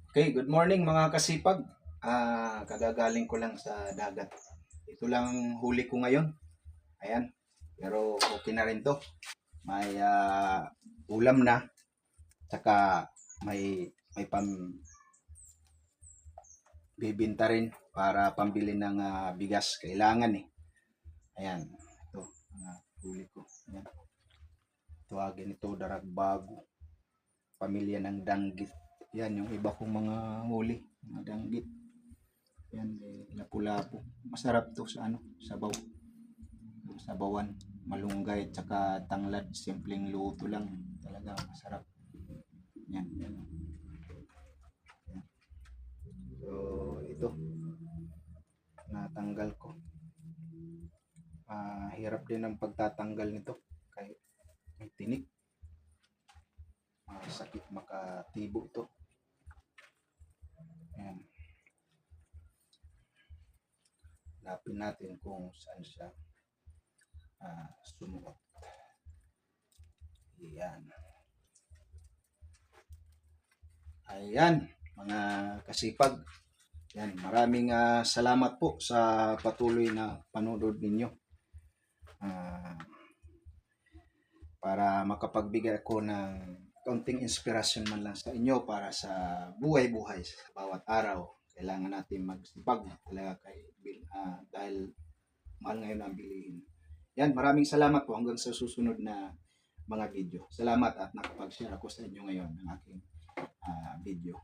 Okay, good morning mga kasipag. Kagagaling ko lang sa dagat. Ito lang ang huli ko ngayon. Ayan. Pero okay na rin to. May ulam na. Tsaka may bibinta rin para pambili ng bigas. Kailangan eh. Ayan. Ito. Mga huli ko. Ayan. Tuwagin ito daragbago. Pamilya ng danggit. Yan yung iba kong mga huli. Mga danggit. Yan, lapu-lapu. Masarap to sa sabaw. Sabawan, malunggay, tsaka tanglad. Simpleng luto lang. Talaga masarap. Yan, yan. So, ito. Natanggal ko. Hirap din ang pagtatanggal nito. Kahit may tinik. Sakit makatibo ito. Yan. Hanapin natin kung saan siya sumuot. Ayan. Ayan, mga kasipag. Yan, maraming salamat po sa patuloy na panonood ninyo. Para makapagbigay ako ng kaunting inspirasyon man lang sa inyo para sa buhay-buhay sa bawat araw. Kailangan natin magsipag talaga dahil mahal ngayon ang bilihin. Yan, maraming salamat po hanggang sa susunod na mga video. Salamat at nakapag-share ako sa inyo ngayon ng aking video.